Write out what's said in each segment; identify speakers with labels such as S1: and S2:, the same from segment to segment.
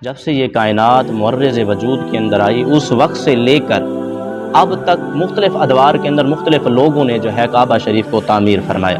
S1: جب سے یہ کائنات معرض وجود کے اندر آئی اس وقت سے لے کر اب تک مختلف ادوار کے اندر مختلف لوگوں نے جو ہے کعبہ شریف کو تعمیر فرمایا۔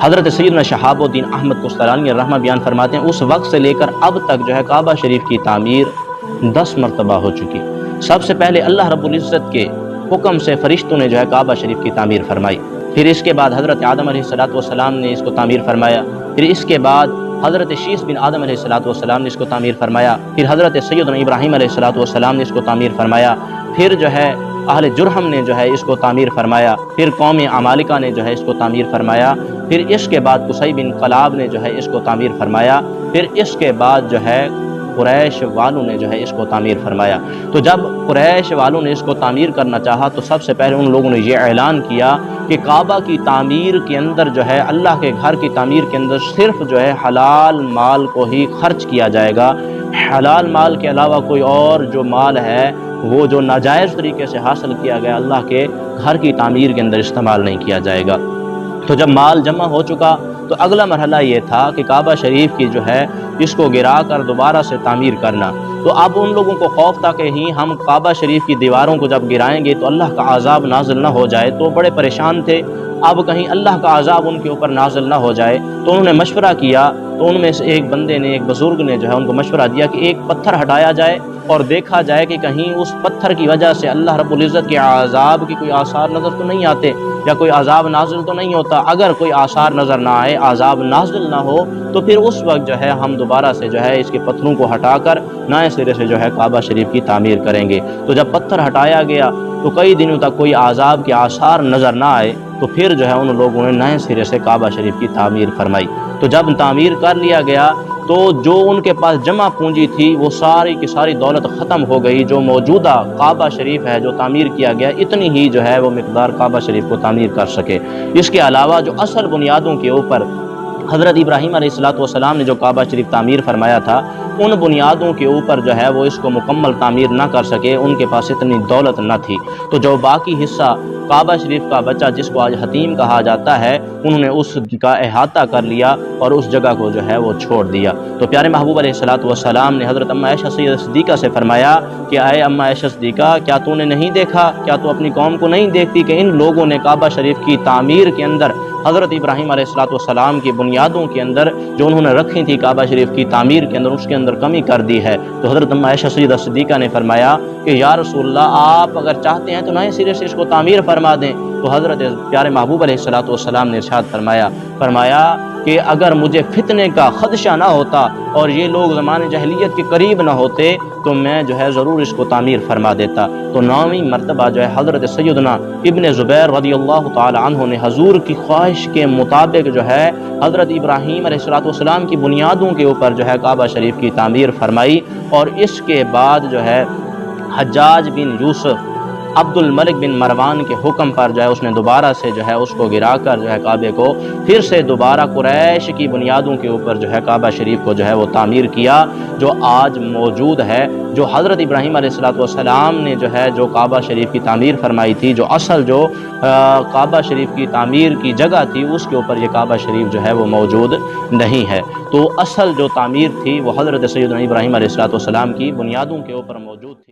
S1: حضرت سیدنا شہاب الدین احمد کستلانی رحمہ بیان فرماتے ہیں اس وقت سے لے کر اب تک جو ہے کعبہ شریف کی تعمیر 10 مرتبہ ہو چکی۔ سب سے پہلے اللہ رب العزت کے حکم سے فرشتوں نے جو ہے کعبہ شریف کی تعمیر فرمائی، پھر اس کے بعد حضرت آدم علیہ السلام نے اس کو تعمیر فرمایا، پھر اس کے بعد حضرت شیث بن آدم علیہ السلام نے اس کو تعمیر فرمایا، پھر حضرت سیدنا ابراہیم علیہ السلام نے اس کو تعمیر فرمایا، پھر جو ہے اہل جرہم نے جو ہے اس کو تعمیر فرمایا، پھر قوم عمالقہ نے جو ہے اس کو تعمیر فرمایا، پھر اس کے بعد قصی بن کلاب نے جو ہے اس کو تعمیر فرمایا، پھر اس کے بعد جو ہے قریش والوں نے جو ہے اس کو تعمیر فرمایا۔ تو جب قریش والوں نے اس کو تعمیر کرنا چاہا تو سب سے پہلے ان لوگوں نے یہ اعلان کیا کہ کعبہ کی تعمیر کے اندر جو ہے اللہ کے گھر کی تعمیر کے اندر صرف جو ہے حلال مال کو ہی خرچ کیا جائے گا، حلال مال کے علاوہ کوئی اور جو مال ہے وہ جو ناجائز طریقے سے حاصل کیا گیا اللہ کے گھر کی تعمیر کے اندر استعمال نہیں کیا جائے گا۔ تو جب مال جمع ہو چکا تو اگلا مرحلہ یہ تھا کہ کعبہ شریف کی جو ہے اس کو گرا کر دوبارہ سے تعمیر کرنا۔ تو اب ان لوگوں کو خوف تھا کہ ہم کعبہ شریف کی دیواروں کو جب گرائیں گے تو اللہ کا عذاب نازل نہ ہو جائے، تو بڑے پریشان تھے اب کہیں اللہ کا عذاب ان کے اوپر نازل نہ ہو جائے۔ تو انہوں نے مشورہ کیا، تو ان میں سے ایک بندے نے، ایک بزرگ نے جو ہے ان کو مشورہ دیا کہ ایک پتھر ہٹایا جائے اور دیکھا جائے کہ کہیں اس پتھر کی وجہ سے اللہ رب العزت کے عذاب کی کوئی آثار نظر تو نہیں آتے یا کوئی عذاب نازل تو نہیں ہوتا۔ اگر کوئی آثار نظر نہ آئے، عذاب نازل نہ ہو، تو پھر اس وقت جو ہے ہم دوبارہ سے جو ہے اس کے پتھروں کو ہٹا کر نئے سرے سے جو ہے کعبہ شریف کی تعمیر کریں گے۔ تو جب پتھر ہٹایا گیا تو کئی دنوں تک کوئی عذاب کے آثار نظر نہ آئے، تو پھر جو ہے ان لوگوں نے نئے سرے سے کعبہ شریف کی تعمیر فرمائی۔ تو جب تعمیر کر لیا گیا تو جو ان کے پاس جمع پونجی تھی وہ ساری کی ساری دولت ختم ہو گئی۔ جو موجودہ کعبہ شریف ہے جو تعمیر کیا گیا اتنی ہی جو ہے وہ مقدار کعبہ شریف کو تعمیر کر سکے۔ اس کے علاوہ جو اصل بنیادوں کے اوپر حضرت ابراہیم علیہ السلام نے جو کعبہ شریف تعمیر فرمایا تھا ان بنیادوں کے اوپر جو ہے وہ اس کو مکمل تعمیر نہ کر سکے، ان کے پاس اتنی دولت نہ تھی۔ تو جو باقی حصہ کعبہ شریف کا بچہ جس کو آج حتیم کہا جاتا ہے انہوں نے اس کا احاطہ کر لیا اور اس جگہ کو جو ہے وہ چھوڑ دیا۔ تو پیارے محبوب علیہ السلام نے حضرت اماں عائشہ سیدہ صدیقہ سے فرمایا کہ اے اماں عائشہ صدیقہ، کیا تو نے نہیں دیکھا، کیا تو اپنی قوم کو نہیں دیکھتی کہ ان لوگوں نے کعبہ شریف کی تعمیر کے اندر حضرت ابراہیم علیہ السلام کی بنیادوں کے اندر جو انہوں نے رکھی تھی کعبہ شریف کی تعمیر کے اندر اس کے اندر کمی کر دی ہے۔ تو حضرت اماں عائشہ سیدہ صدیقہ نے فرمایا کہ یا رسول اللہ، آپ اگر چاہتے ہیں تو نئے سرے سے اس کو تعمیر فرما دیں۔ تو حضرت پیارے محبوب علیہ السلام نے ارشاد فرمایا کہ اگر مجھے فتنے کا خدشہ نہ ہوتا اور یہ لوگ زمان جاہلیت کے قریب نہ ہوتے تو میں جو ہے ضرور اس کو تعمیر فرما دیتا۔ تو 9ویں مرتبہ جو ہے حضرت سیدنا ابن زبیر رضی اللہ تعالی عنہ نے حضور کی خواہش کے مطابق جو ہے حضرت ابراہیم علیہ السلام کی بنیادوں کے اوپر جو ہے کعبہ شریف کی تعمیر فرمائی، اور اس کے بعد جو ہے حجاج بن یوسف عبد الملک بن مروان کے حکم پر جو ہے اس نے دوبارہ سے جو ہے اس کو گرا کر جو ہے کعبے کو پھر سے دوبارہ قریش کی بنیادوں کے اوپر جو ہے کعبہ شریف کو جو ہے وہ تعمیر کیا، جو آج موجود ہے۔ جو حضرت ابراہیم علیہ السلام نے جو ہے جو کعبہ شریف کی تعمیر فرمائی تھی، جو اصل جو کعبہ شریف کی تعمیر کی جگہ تھی اس کے اوپر یہ کعبہ شریف جو ہے وہ موجود نہیں ہے۔ تو اصل جو تعمیر تھی وہ حضرت سیدنا ابراہیم علیہ السلام کی بنیادوں کے اوپر موجود تھی۔